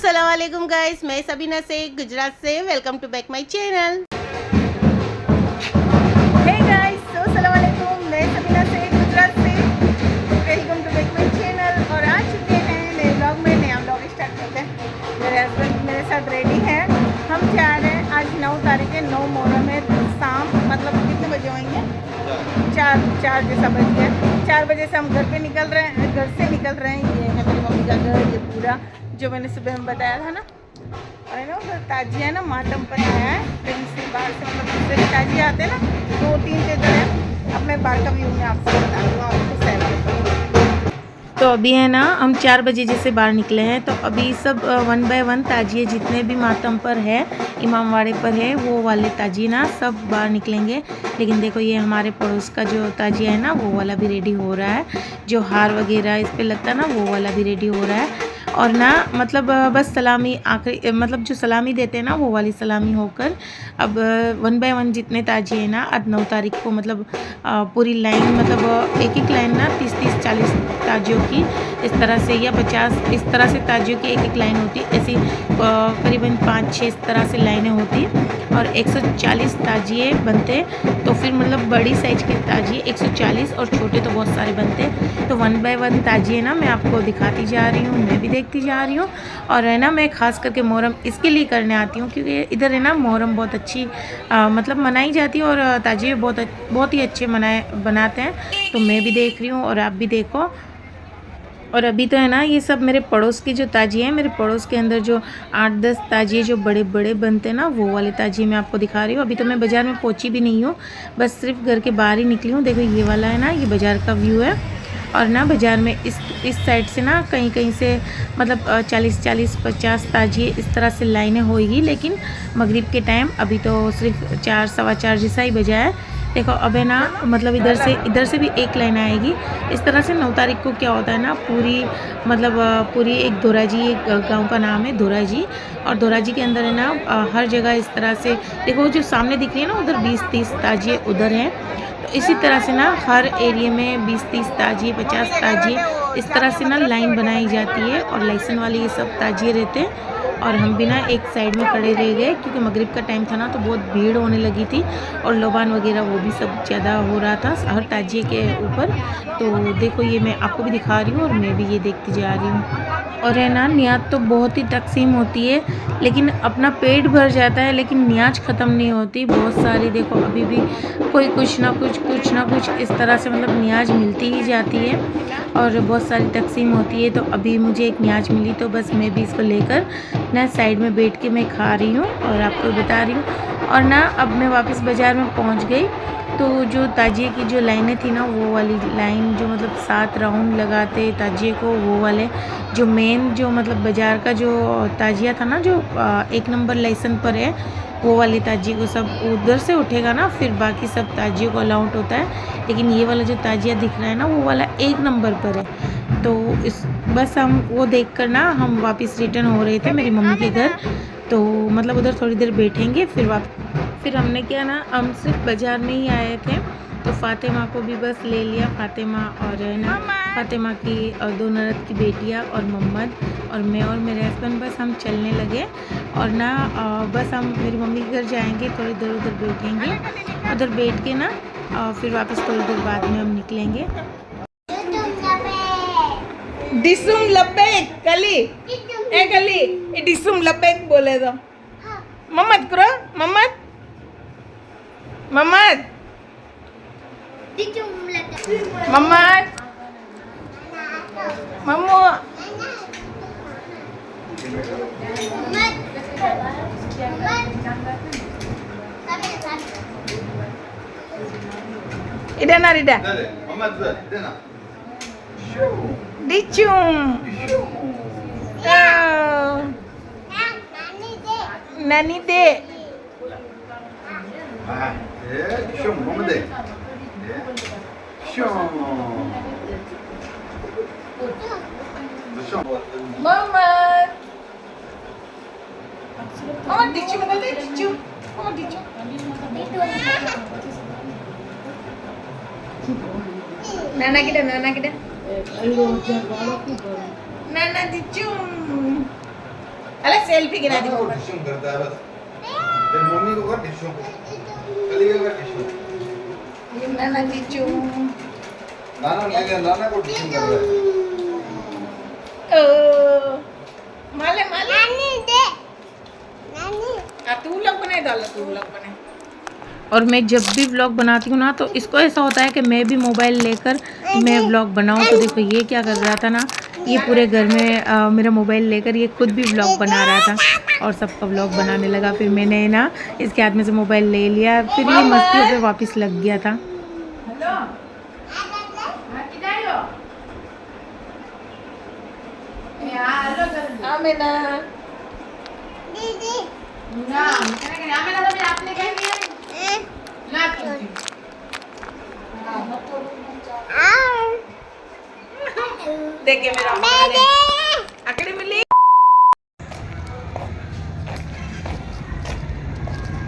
अस्सलाम वालेकुम गाइस, मैं सबीना शेख गुजरात से। Welcome to back my channel. Hey guys, अस्सलाम वालेकुम, मैं सबीना शेख गुजरात से। Welcome to back my channel. और आ चुके हैं नए ब्लॉग में। नया ब्लॉग स्टार्ट करते हैं। मेरे हस्बैंड मेरे साथ रेडी हैं। हम जा रहे हैं आज 9 तारीख है, 9 मुहर्रम है। शाम मतलब कितने बजे होंगे? 4 जैसा बज गया। 4 बजे से हम घर से निकल रहे हैं। ये है मेरी मम्मी का घर, ये पूरा जो मैंने सुबह में बताया था ना। और ना उधर ताजिया ना मातम पर आया है कहीं से बाहर से, मतलब दूसरे ताजिया आते हैं ना, 2-3 जगह है। अब मैं बाहर का व्यू में आपसे बता दूँगा आपको सैर। तो अभी है ना हम 4 बजे जैसे बाहर निकले हैं। तो अभी सब 1 बाय 1 ताजिए जितने भी मातम पर है, इमामवाड़े पर है, वो वाले ताजिए ना सब बाहर निकलेंगे। लेकिन देखो ये हमारे पड़ोस का जो ताजिया है ना, वो वाला भी रेडी हो रहा है। जो हार वगैरह इस पर लगता है ना, वो वाला भी रेडी हो रहा है। और ना मतलब बस सलामी आखिरी, मतलब जो सलामी देते हैं ना, वो वाली सलामी होकर अब 1 बाय 1 जितने ताजिए हैं ना, आज 9 तारीख को मतलब पूरी लाइन, मतलब एक लाइन ना 30-40 ताजियों की इस तरह से, या 50 इस तरह से ताजियों की एक लाइन होती है। ऐसी करीबन 5-6 इस तरह से लाइनें होती और 140 ताजिए बनते। तो फिर मतलब बड़ी साइज के ताजिए 140 और छोटे तो बहुत सारे बनते। तो 1 बाय 1 ताजिए ना मैं आपको दिखाती जा रही हूँ, मैं भी देखती जा रही हूँ। और है ना मैं ख़ास करके मुहर्रम इसके लिए करने आती हूँ क्योंकि इधर है ना मुहर्रम बहुत अच्छी मतलब मनाई जाती है और ताजिए बहुत ही अच्छे बनाते हैं। तो मैं भी देख रही हूँ और आप भी देखो। और अभी तो है ना ये सब मेरे पड़ोस की जो ताजिए हैं, मेरे पड़ोस के अंदर जो 8-10 ताजिए जो बड़े बड़े बनते हैं ना, वो वाले ताजिए मैं आपको दिखा रही हूँ। अभी तो मैं बाज़ार में पहुँची भी नहीं हूँ, बस सिर्फ घर के बाहर ही निकली हूँ। देखो ये वाला है ना, ये बाज़ार का व्यू है। और ना बाज़ार में इस साइड से ना कहीं कहीं से मतलब 40-50 ताजिए इस तरह से लाइनें होएगी। लेकिन मगरिब के टाइम अभी तो सिर्फ 4-4:15 जैसा ही बजा है। देखो अब है ना मतलब इधर से भी एक लाइन आएगी। इस तरह से 9 तारीख को क्या होता है ना, पूरी मतलब पूरी एक धोराजी, एक गांव का नाम है धोराजी। और धोराजी के अंदर है ना हर जगह इस तरह से, देखो जो सामने दिख रही है ना, उधर 20-30 ताजिए उधर हैं। तो इसी तरह से ना हर एरिया में 20-30 ताजिए, 50 ताजिए इस तरह से ना लाइन बनाई जाती है। और लाइसेंस वाले ये सब ताजिए रहते हैं। और हम भी ना एक साइड में खड़े रह गए क्योंकि मगरिब का टाइम था ना, तो बहुत भीड़ होने लगी थी। और लोबान वगैरह वो भी सब ज़्यादा हो रहा था हर ताजिए के ऊपर। तो देखो ये मैं आपको भी दिखा रही हूँ और मैं भी ये देखती जा रही हूँ। और है ना नियाज तो बहुत ही तकसीम होती है, लेकिन अपना पेट भर जाता है, लेकिन नियाज ख़त्म नहीं होती। बहुत सारी देखो अभी भी कोई कुछ ना कुछ इस तरह से मतलब नियाज मिलती ही जाती है। और बहुत सारी तकसीम होती है। तो अभी मुझे एक नियाज मिली, तो बस मैं भी इसको लेकर ना साइड में बैठ के मैं खा रही हूँ और आपको बता रही हूँ। और ना अब मैं वापस बाज़ार में पहुँच गई। तो जो ताजिए की जो लाइनें थी ना, वो वाली लाइन जो मतलब 7 राउंड लगाते ताजिए को, वो वाले जो मेन जो मतलब बाज़ार का जो ताजिया था ना, जो 1 नंबर लाइसेंस पर है, वो वाली ताजिए को सब उधर से उठेगा ना, फिर बाकी सब ताजियों को अलाउट होता है। लेकिन ये वाला जो ताजिया दिख रहा है ना, वो वाला 1 नंबर पर है। तो बस हम वो देख कर ना हम वापस रिटर्न हो रहे थे मेरी मम्मी के घर। तो मतलब उधर थोड़ी देर बैठेंगे, फिर हमने क्या ना, हम सिर्फ बाज़ार में ही आए थे। तो फ़ातिमा को भी बस ले लिया, फ़ातिमा और है ना फ़ातिमा की 2 ननद की बेटियाँ और मोहम्मद और मैं और मेरे हस्बैंड, बस हम चलने लगे। और ना बस हम मेरी मम्मी के घर जाएंगे, थोड़ी देर उधर बैठेंगे, उधर बैठ के ना फिर वापस थोड़ी देर बाद में हम निकलेंगे। डिसुम लब्बैक कली ए कली डिसुम लब्बैक बोले तो मोहम्मद करो, Mohammad Mamu idana rida dicum nani de Şum, mama de. Şum. mama oh dicum kali dicum oh dicum nana kita nana dicum अरे सेल्फी गिरा दी वो टिश्यू करता है बस तेरी मम्मी को कर टिश्यू कली का कर टिश्यू ये नाना टीचू नाना नहीं नाना को टिश्यू कर रहा है ओ माले माले नानी दे नानी तू लोग बनाए डालो तू लोग बनाए। और मैं जब भी व्लॉग बनाती हूँ ना तो इसको ऐसा होता है कि मैं भी मोबाइल लेकर मैं व्लॉग बनाऊँ। तो देखो ये क्या कर रहा था ना, ये पूरे घर में मेरा मोबाइल लेकर ये खुद भी व्लॉग बना रहा था और सबका व्लॉग बनाने लगा। फिर मैंने ना इसके हाथ में से मोबाइल ले लिया, फिर ये मस्तियों पे वापस लग गया था। देखिए मेरा अकड़ी मिली।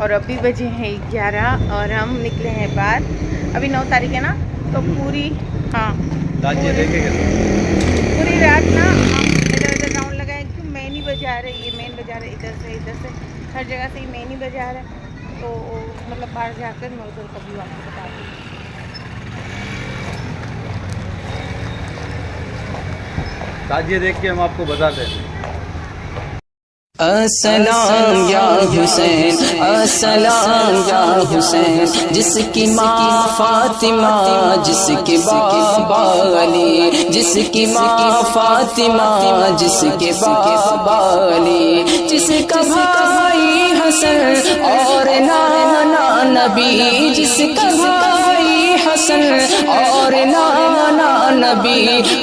और अभी बजे हैं 11 और हम निकले हैं बाहर। अभी 9 तारीख है ना, तो पूरी पूरी रात ना हम इधर उधर राउंड लगाए क्योंकि मेन ही बाजार है, ये मेन बाजार है। इधर से हर जगह से ही मेन ही बाजार है। तो मतलब बाहर जाकर मैं उधर कभी आपको बताती हूँ। ताजिए देख के हम आपको बताते हैं। अस्सलाम या हुसैन, अस्सलाम या हुसैन, जिसकी माँ फातिमा, जिसके बाबा अली, जिसकी माँ फातिमा, जिसके बाबा अली, जिसका भाई हसन और नाना नबी, जिसका भाई हसन और नाना नबी,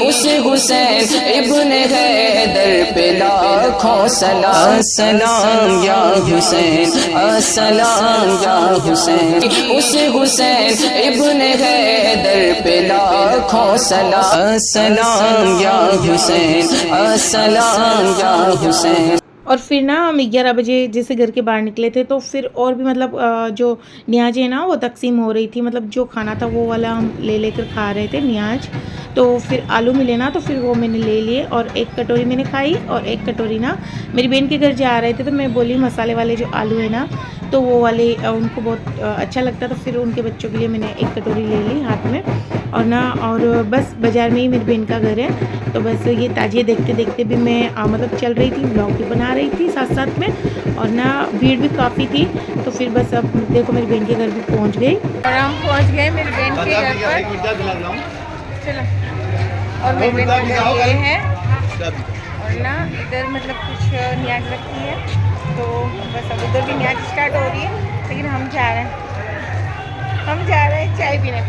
उस हुसैन इब्ने हैदर पे लाखों सलाम। अस्सलाम या हुसैन, अस्सलाम या हुसैन, उस हुसैन इब्ने हैदर पे लाखों सलाम। अस्सलाम या हुसैन, अस्सलाम या हुसैन। और फिर ना हम 11 बजे जैसे घर के बाहर निकले थे तो फिर और भी मतलब जो न्याज है ना वो तकसीम हो रही थी। मतलब जो खाना था वो वाला हम लेकर खा रहे थे न्याज। तो फिर आलू मिले ना तो फिर वो मैंने ले लिए और एक कटोरी मैंने खाई और एक कटोरी ना मेरी बहन के घर जा रहे थे तो मैं बोली मसाले वाले जो आलू है ना तो वो वाले उनको बहुत अच्छा लगता। तो फिर उनके बच्चों के लिए मैंने एक कटोरी ले ली हाथ में और ना और बस बाज़ार में ही मेरी बहन का घर है। तो बस ये ताजिए देखते देखते भी मैं मतलब चल रही थी, ब्लॉग भी बना रही थी साथ साथ में। और ना भीड़ भी काफ़ी थी। तो फिर बस अब देखो मेरी बहन के घर भी पहुंच गई और हम पहुंच गए मेरी बहन के घर पर। चलो और मेरी बहन का घर ये है और ना इधर मतलब कुछ न्याज रखी है तो बस अब उधर भी न्याज स्टार्ट हो रही है। लेकिन हम जा रहे हैं चाय पीने।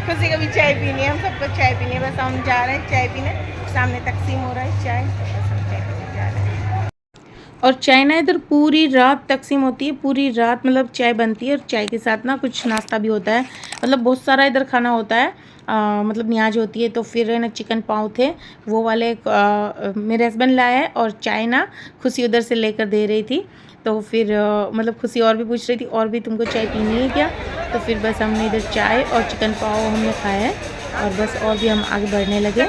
खुशी का भी चाय पीनी है, हम सबको चाय पीनी है। बस हम जा रहे हैं चाय पीने, सामने तकसीम हो रहा है चाय, तो बस हम चाय पीने जा रहे हैं। और चाय ना इधर पूरी रात तकसीम होती है, पूरी रात मतलब चाय बनती है और चाय के साथ ना कुछ नाश्ता भी होता है। मतलब बहुत सारा इधर खाना होता है। मतलब न्याज होती है। तो फिर ना चिकन पाव थे वो वाले मेरे हस्बैंड लाए हैं और चाय ना खुशी उधर से लेकर दे रही थी। तो फिर मतलब खुशी और भी पूछ रही थी और भी तुमको चाय पीनी है क्या। तो फिर बस हमने इधर चाय और चिकन पाव हमने खाया है और बस और भी हम आगे बढ़ने लगे।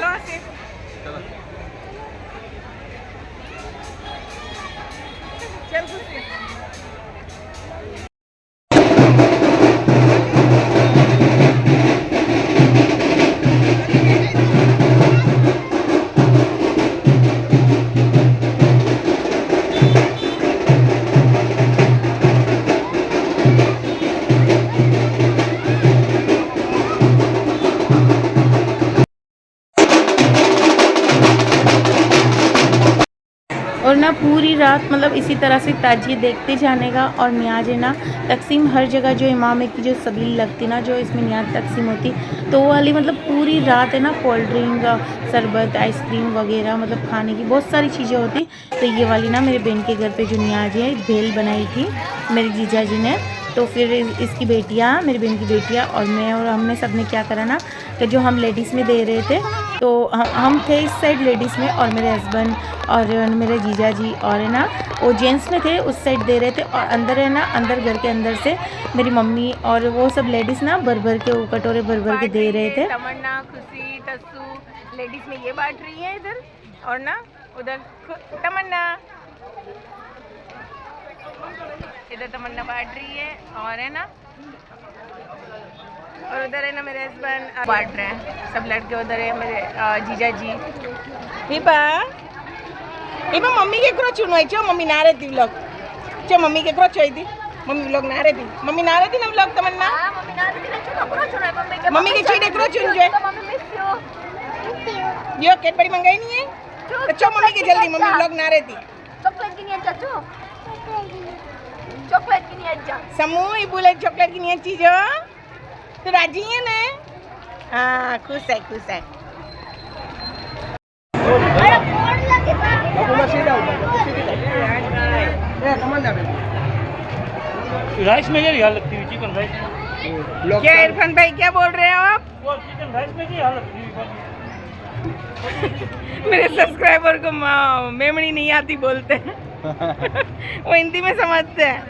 और ना पूरी रात मतलब इसी तरह से ताजिए देखते जाने का। और न्याज है ना तकसीम हर जगह जो इमाम की जो सबील लगती ना जो इसमें न्याज तकसीम होती तो वो वाली मतलब पूरी रात है ना कोल्ड ड्रिंक शरबत आइसक्रीम वगैरह मतलब खाने की बहुत सारी चीज़ें होती। तो ये वाली ना मेरे बहन के घर पे जो न्याज है भेल बनाई थी मेरे जीजा जी ने। तो फिर इसकी बेटियाँ मेरी बहन की बेटियाँ और मैं और हमने सब ने क्या करा ना कि जो हम लेडीज़ में दे रहे थे तो हम थे इस साइड लेडीज़ में और मेरे हस्बैंड और मेरे जीजा जी और है ना वो जेंट्स में थे उस साइड दे रहे थे। और अंदर है ना अंदर घर के अंदर से मेरी मम्मी और वो सब लेडीज़ ना भर भर के वो कटोरे भर भर के दे रहे थे। तमन्ना खुशी तस्सू लेडीज़ में ये बांट रही है इधर और ना उधर तमन्ना, इधर तमन्ना बांट रही है और है ना, और उधर है ना मेरे हस्बैंड बांट रहे हैं सब लड़के। उधर है मेरे जीजा जी। हिबा हिबा मम्मी के क्रो चुनो है चो मम्मी ना रहती व्लॉग चो मम्मी के क्रो चोई थी मम्मी व्लॉग ना रहती मम्मी ना रहती ना व्लॉग तमन्ना मम्मी के चीड़े क्रो चुन जो यो कैडबरी मंगाई नहीं है तो चो मम्मी के जल्दी मम्मी व्लॉग ना रहती चॉकलेट की नहीं अच्छा चॉकलेट की नहीं अच्छा समूह ही बोले चॉकलेट की नहीं चीज हो तो राजी है ना। हाँ खुश है खुश है। राइस में ये हाल लगती हुई चिकन राइस। क्या इरफान भाई क्या बोल रहे हो आप? वो चिकन राइस में ये हाल लगती हुई मेरे सब्सक्राइबर को मेमनी नहीं आती बोलते हैं वो हिंदी में समझते हैं।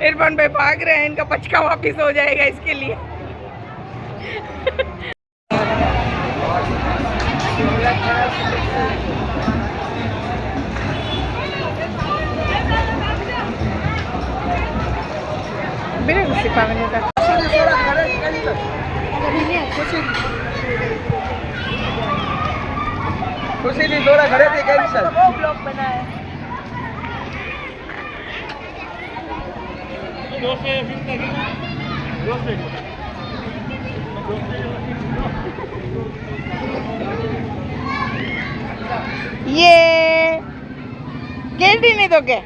इरफान भाई भाग रहे हैं, इनका पचका वापिस हो जाएगा इसके लिए। मेरे गुस्से पागल होता खुशी नहीं थोड़ा घरे थे कैंसिल वो ब्लॉग बना है ये कैंडी नहीं तो क्या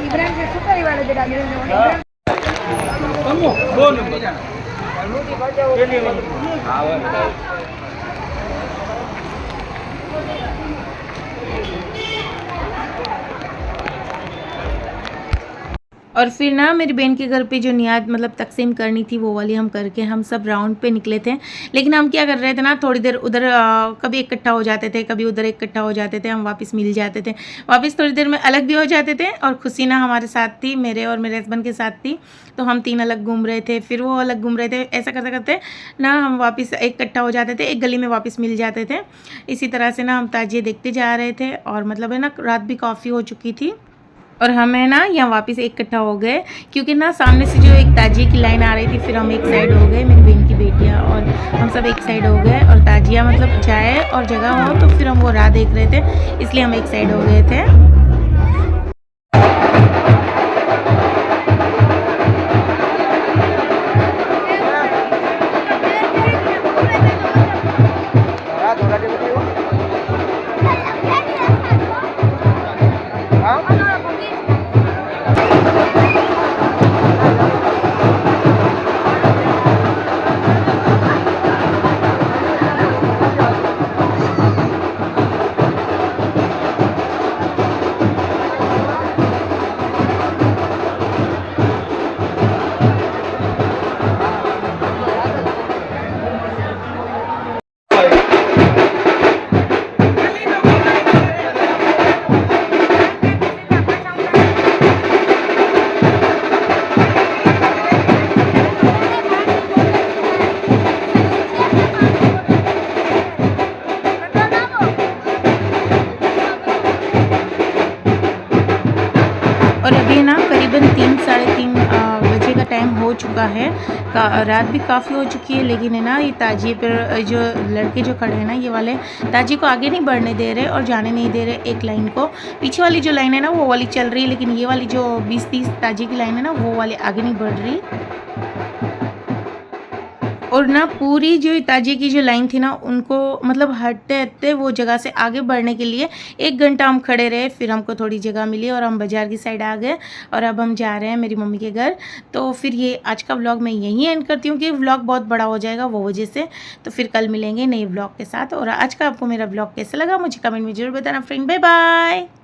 इब्राहिम से सुपर वाले दे डाले दो नंबर और फिर ना मेरी बहन के घर पे जो नियाज मतलब तकसीम करनी थी वो वाली हम करके हम सब राउंड पे निकले थे। लेकिन हम क्या कर रहे थे ना थोड़ी देर उधर कभी इकट्ठा हो जाते थे कभी उधर इकट्ठा हो जाते थे, हम वापस मिल जाते थे, वापस थोड़ी देर में अलग भी हो जाते थे। और खुशी ना हमारे साथ थी, मेरे और मेरे हस्बैंड के साथ थी, तो हम तीन अलग घूम रहे थे फिर वो अलग घूम रहे थे। ऐसा करते करते ना हम वापस इकट्ठा हो जाते थे, एक गली में वापस मिल जाते थे। इसी तरह से ना हम ताजिए देखते जा रहे थे और मतलब है ना रात भी काफ़ी हो चुकी थी और हमें ना यहाँ वापस इकट्ठा हो गए क्योंकि ना सामने से जो एक ताजिए की लाइन आ रही थी। फिर हम एक साइड हो गए, मेरी बहन की बेटियाँ और हम सब एक साइड हो गए। और ताजिया मतलब जाए और जगह हो तो फिर हम वो राह देख रहे थे, इसलिए हम एक साइड हो गए थे। और अभी ना करीबन 3 साढ़े 3 बजे का टाइम हो चुका है, रात भी काफ़ी हो चुकी है। लेकिन है ना ये ताजिए पर जो लड़के जो खड़े हैं ना ये वाले ताजिए को आगे नहीं बढ़ने दे रहे और जाने नहीं दे रहे एक लाइन को। पीछे वाली जो लाइन है ना वो वाली चल रही है, लेकिन ये वाली जो 20-30 ताजिए की लाइन है ना वो वाली आगे नहीं बढ़ रही। और ना पूरी जो ताजिए की जो लाइन थी ना उनको मतलब हटते हटते वो जगह से आगे बढ़ने के लिए 1 घंटा हम खड़े रहे। फिर हमको थोड़ी जगह मिली और हम बाज़ार की साइड आ गए और अब हम जा रहे हैं मेरी मम्मी के घर। तो फिर ये आज का व्लॉग मैं यहीं एंड करती हूँ कि व्लॉग बहुत बड़ा हो जाएगा वो वजह से। तो फिर कल मिलेंगे नए व्लॉग के साथ। और आज का आपको मेरा व्लॉग कैसा लगा मुझे कमेंट में ज़रूर बताना फ्रेंड। Bye bye.